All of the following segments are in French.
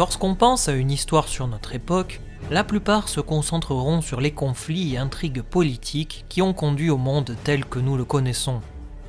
Lorsqu'on pense à une histoire sur notre époque, la plupart se concentreront sur les conflits et intrigues politiques qui ont conduit au monde tel que nous le connaissons.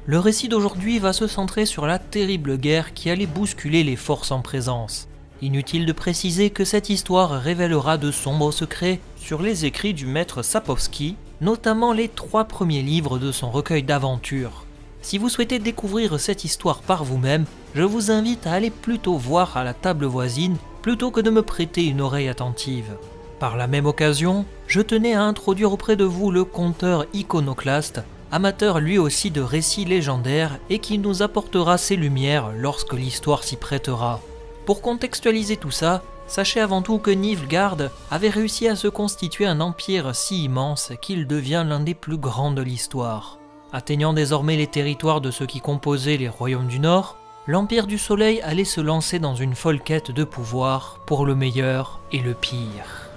Le récit d'aujourd'hui va se centrer sur la terrible guerre qui allait bousculer les forces en présence. Inutile de préciser que cette histoire révélera de sombres secrets sur les écrits du maître Sapkowski, notamment les 3 premiers livres de son recueil d'aventures. Si vous souhaitez découvrir cette histoire par vous-même, je vous invite à aller plutôt voir à la table voisine plutôt que de me prêter une oreille attentive. Par la même occasion, je tenais à introduire auprès de vous le conteur iconoclaste, amateur lui aussi de récits légendaires et qui nous apportera ses lumières lorsque l'histoire s'y prêtera. Pour contextualiser tout ça, sachez avant tout que Nilfgaard avait réussi à se constituer un empire si immense qu'il devient l'un des plus grands de l'histoire. Atteignant désormais les territoires de ceux qui composaient les royaumes du Nord, l'Empire du Soleil allait se lancer dans une folle quête de pouvoir pour le meilleur et le pire.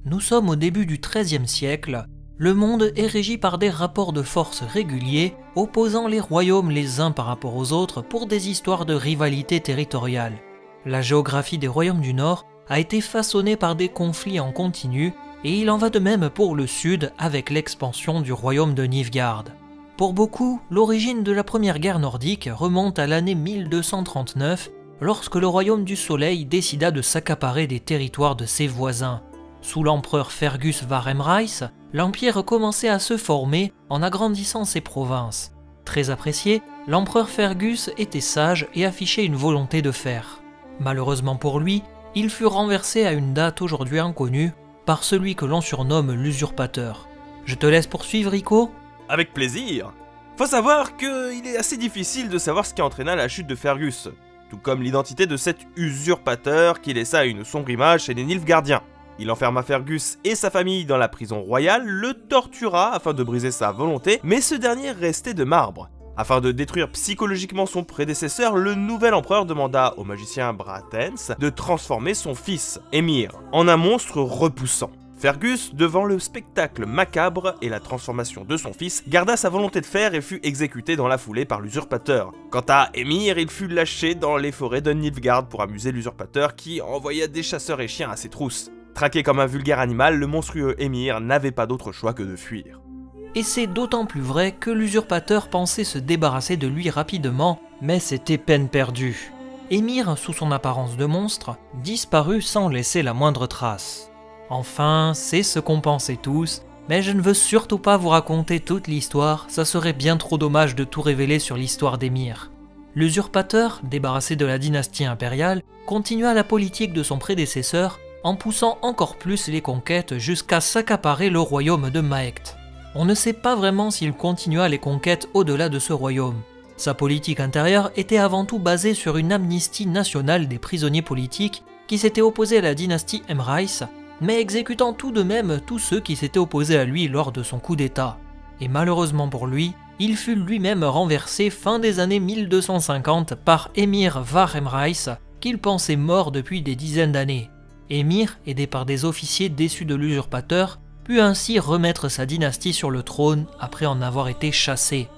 Nous sommes au début du XIIIe siècle. Le monde est régi par des rapports de force réguliers, opposant les royaumes les uns par rapport aux autres pour des histoires de rivalité territoriale. La géographie des royaumes du Nord a été façonnée par des conflits en continu, et il en va de même pour le Sud avec l'expansion du royaume de Nilfgaard. Pour beaucoup, l'origine de la première guerre nordique remonte à l'année 1239, lorsque le royaume du Soleil décida de s'accaparer des territoires de ses voisins. Sous l'empereur Fergus Varemreis, l'empire commençait à se former en agrandissant ses provinces. Très apprécié, l'empereur Fergus était sage et affichait une volonté de fer. Malheureusement pour lui, il fut renversé à une date aujourd'hui inconnue par celui que l'on surnomme l'usurpateur. Je te laisse poursuivre, Rico ? Avec plaisir. Faut savoir qu'il est assez difficile de savoir ce qui entraîna la chute de Fergus, tout comme l'identité de cet usurpateur qui laissa une sombre image chez les Nilfgaardiens. Il enferma Fergus et sa famille dans la prison royale, le tortura afin de briser sa volonté, mais ce dernier restait de marbre. Afin de détruire psychologiquement son prédécesseur, le nouvel empereur demanda au magicien Brattens de transformer son fils, Emhyr, en un monstre repoussant. Fergus, devant le spectacle macabre et la transformation de son fils, garda sa volonté de fer et fut exécuté dans la foulée par l'usurpateur. Quant à Emhyr, il fut lâché dans les forêts de Nilfgaard pour amuser l'usurpateur qui envoya des chasseurs et chiens à ses trousses. Traqué comme un vulgaire animal, le monstrueux Emhyr n'avait pas d'autre choix que de fuir. Et c'est d'autant plus vrai que l'usurpateur pensait se débarrasser de lui rapidement, mais c'était peine perdue. Emhyr, sous son apparence de monstre, disparut sans laisser la moindre trace. Enfin, c'est ce qu'on pensait tous, mais je ne veux surtout pas vous raconter toute l'histoire, ça serait bien trop dommage de tout révéler sur l'histoire d'Emhyr. L'usurpateur, débarrassé de la dynastie impériale, continua la politique de son prédécesseur, en poussant encore plus les conquêtes jusqu'à s'accaparer le royaume de Maecht. On ne sait pas vraiment s'il continua les conquêtes au-delà de ce royaume. Sa politique intérieure était avant tout basée sur une amnistie nationale des prisonniers politiques qui s'étaient opposés à la dynastie Emrys, mais exécutant tout de même tous ceux qui s'étaient opposés à lui lors de son coup d'état. Et malheureusement pour lui, il fut lui-même renversé fin des années 1250 par Emhyr Varemreis, qu'il pensait mort depuis des dizaines d'années. Emhyr, aidé par des officiers déçus de l'usurpateur, put ainsi remettre sa dynastie sur le trône après en avoir été chassé.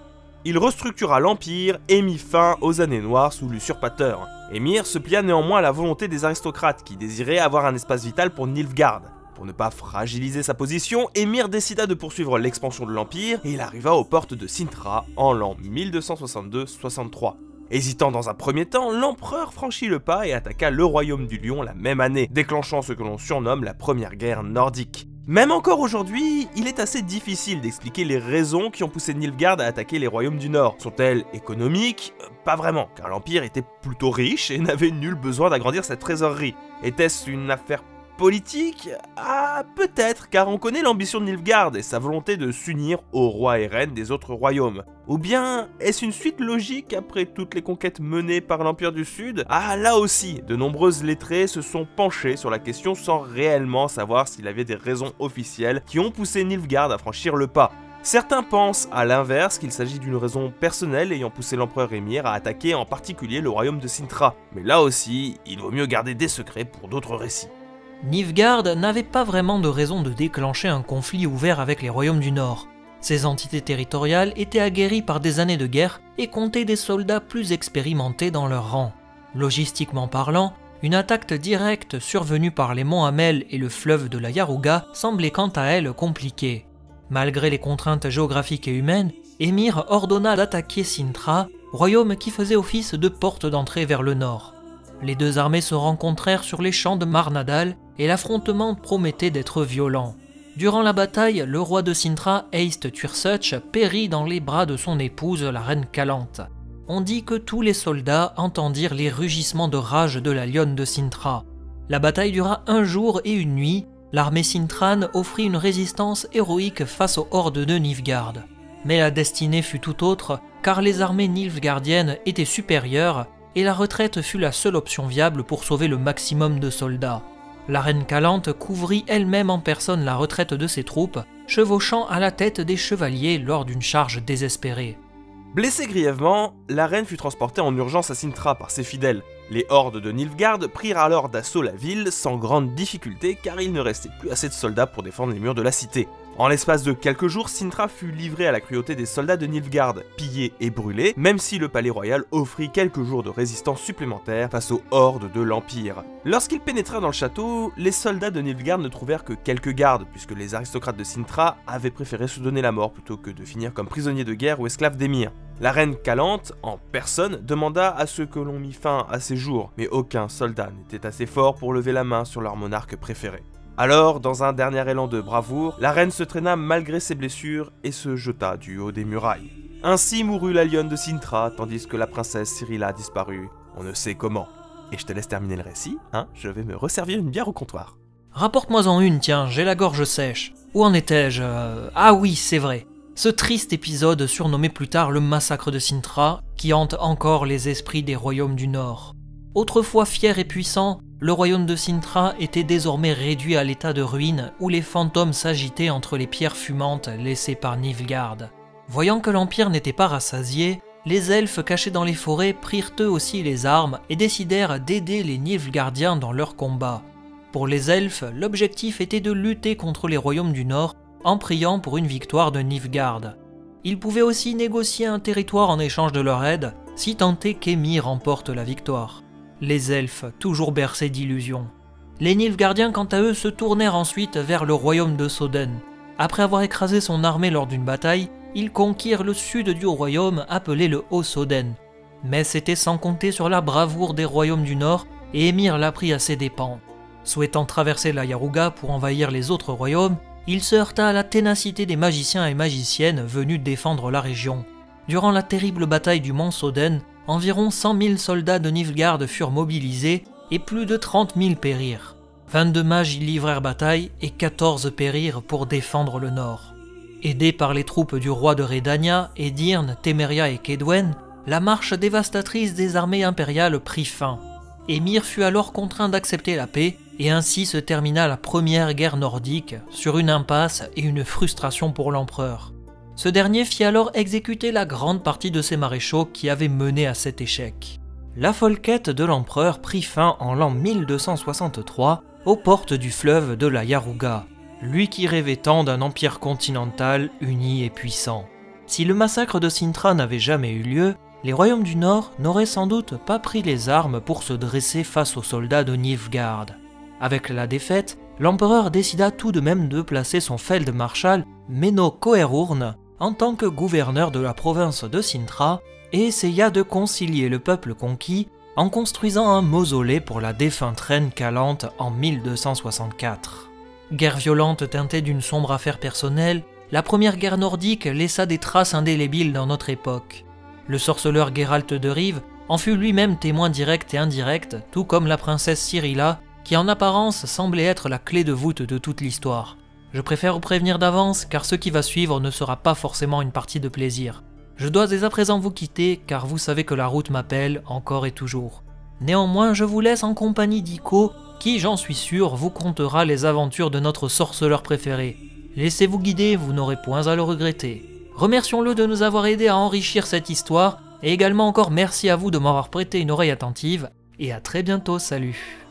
Il restructura l'empire et mit fin aux années noires sous l'usurpateur. Emhyr se plia néanmoins à la volonté des aristocrates qui désiraient avoir un espace vital pour Nilfgaard. Pour ne pas fragiliser sa position, Emhyr décida de poursuivre l'expansion de l'empire et il arriva aux portes de Cintra en l'an 1262-63. Hésitant dans un premier temps, l'empereur franchit le pas et attaqua le royaume du Lion la même année, déclenchant ce que l'on surnomme la première guerre nordique. Même encore aujourd'hui, il est assez difficile d'expliquer les raisons qui ont poussé Nilfgaard à attaquer les royaumes du Nord. Sont-elles économiques ? Pas vraiment, car l'empire était plutôt riche et n'avait nul besoin d'agrandir sa trésorerie. Était-ce une affaire politique ? Ah, peut-être, car on connaît l'ambition de Nilfgaard et sa volonté de s'unir aux rois et reines des autres royaumes. Ou bien, est-ce une suite logique après toutes les conquêtes menées par l'Empire du Sud ? Ah, là aussi, de nombreuses lettrés se sont penchés sur la question sans réellement savoir s'il avait des raisons officielles qui ont poussé Nilfgaard à franchir le pas. Certains pensent à l'inverse qu'il s'agit d'une raison personnelle ayant poussé l'empereur Emhyr à attaquer en particulier le royaume de Cintra. Mais là aussi, il vaut mieux garder des secrets pour d'autres récits. Nilfgaard n'avait pas vraiment de raison de déclencher un conflit ouvert avec les royaumes du Nord. Ces entités territoriales étaient aguerries par des années de guerre et comptaient des soldats plus expérimentés dans leurs rangs. Logistiquement parlant, une attaque directe survenue par les monts Hamel et le fleuve de la Yaruga semblait quant à elle compliquée. Malgré les contraintes géographiques et humaines, Émir ordonna d'attaquer Cintra, royaume qui faisait office de porte d'entrée vers le nord. Les deux armées se rencontrèrent sur les champs de Marnadal et l'affrontement promettait d'être violent. Durant la bataille, le roi de Cintra, Eist Tuirsuch, périt dans les bras de son épouse, la reine Calante. On dit que tous les soldats entendirent les rugissements de rage de la lionne de Cintra. La bataille dura 1 jour et 1 nuit. L'armée cintrane offrit une résistance héroïque face aux hordes de Nilfgaard. Mais la destinée fut tout autre, car les armées nilfgaardiennes étaient supérieures et la retraite fut la seule option viable pour sauver le maximum de soldats. La reine Calante couvrit elle-même en personne la retraite de ses troupes, chevauchant à la tête des chevaliers lors d'une charge désespérée. Blessée grièvement, la reine fut transportée en urgence à Cintra par ses fidèles. Les hordes de Nilfgaard prirent alors d'assaut la ville sans grande difficulté car il ne restait plus assez de soldats pour défendre les murs de la cité. En l'espace de quelques jours, Cintra fut livrée à la cruauté des soldats de Nilfgaard, pillés et brûlés, même si le palais royal offrit quelques jours de résistance supplémentaire face aux hordes de l'Empire. Lorsqu'ils pénétrèrent dans le château, les soldats de Nilfgaard ne trouvèrent que quelques gardes, puisque les aristocrates de Cintra avaient préféré se donner la mort plutôt que de finir comme prisonniers de guerre ou esclaves d'émir. La reine Calante, en personne, demanda à ce que l'on mit fin à ces jours, mais aucun soldat n'était assez fort pour lever la main sur leur monarque préféré. Alors, dans un dernier élan de bravoure, la reine se traîna malgré ses blessures et se jeta du haut des murailles. Ainsi mourut la lionne de Cintra, tandis que la princesse Cyrilla disparut, on ne sait comment. Et je te laisse terminer le récit, hein, je vais me resservir une bière au comptoir. Rapporte-moi-en une, tiens, j'ai la gorge sèche. Où en étais-je Ah oui, c'est vrai. Ce triste épisode surnommé plus tard le massacre de Cintra, qui hante encore les esprits des royaumes du Nord. Autrefois fier et puissant, le royaume de Cintra était désormais réduit à l'état de ruine où les fantômes s'agitaient entre les pierres fumantes laissées par Nilfgaard. Voyant que l'Empire n'était pas rassasié, les elfes cachés dans les forêts prirent eux aussi les armes et décidèrent d'aider les Nilfgaardiens dans leur combat. Pour les elfes, l'objectif était de lutter contre les royaumes du Nord en priant pour une victoire de Nilfgaard. Ils pouvaient aussi négocier un territoire en échange de leur aide, si tant est qu'Émir remporte la victoire. Les elfes, toujours bercés d'illusions. Les Nilfgaardiens, quant à eux, se tournèrent ensuite vers le royaume de Soden. Après avoir écrasé son armée lors d'une bataille, ils conquirent le sud du royaume appelé le Haut-Soden. Mais c'était sans compter sur la bravoure des royaumes du Nord, et Émir l'a pris à ses dépens. Souhaitant traverser la Yaruga pour envahir les autres royaumes, il se heurta à la ténacité des magiciens et magiciennes venus défendre la région. Durant la terrible bataille du mont Soden, environ 100 000 soldats de Nilfgaard furent mobilisés et plus de 30 000 périrent. 22 mages y livrèrent bataille et 14 périrent pour défendre le nord. Aidés par les troupes du roi de Redania, Edirn, Temeria et Kaedwen, la marche dévastatrice des armées impériales prit fin. Émir fut alors contraint d'accepter la paix et ainsi se termina la première guerre nordique sur une impasse et une frustration pour l'empereur. Ce dernier fit alors exécuter la grande partie de ses maréchaux qui avaient mené à cet échec. La folle quête de l'empereur prit fin en l'an 1263 aux portes du fleuve de la Yaruga, lui qui rêvait tant d'un empire continental uni et puissant. Si le massacre de Cintra n'avait jamais eu lieu, les royaumes du Nord n'auraient sans doute pas pris les armes pour se dresser face aux soldats de Nilfgaard. Avec la défaite, l'empereur décida tout de même de placer son feldmarschall Menno Coerurn en tant que gouverneur de la province de Cintra et essaya de concilier le peuple conquis en construisant un mausolée pour la défunte reine Calante en 1264. Guerre violente teintée d'une sombre affaire personnelle, la première guerre nordique laissa des traces indélébiles dans notre époque. Le sorceleur Geralt de Rive en fut lui-même témoin direct et indirect, tout comme la princesse Cyrilla, qui en apparence semblait être la clé de voûte de toute l'histoire. Je préfère vous prévenir d'avance car ce qui va suivre ne sera pas forcément une partie de plaisir. Je dois dès à présent vous quitter car vous savez que la route m'appelle encore et toujours. Néanmoins, je vous laisse en compagnie d'Ico qui, j'en suis sûr, vous contera les aventures de notre sorceleur préféré. Laissez-vous guider, vous n'aurez point à le regretter. Remercions-le de nous avoir aidés à enrichir cette histoire et également encore merci à vous de m'avoir prêté une oreille attentive et à très bientôt, salut.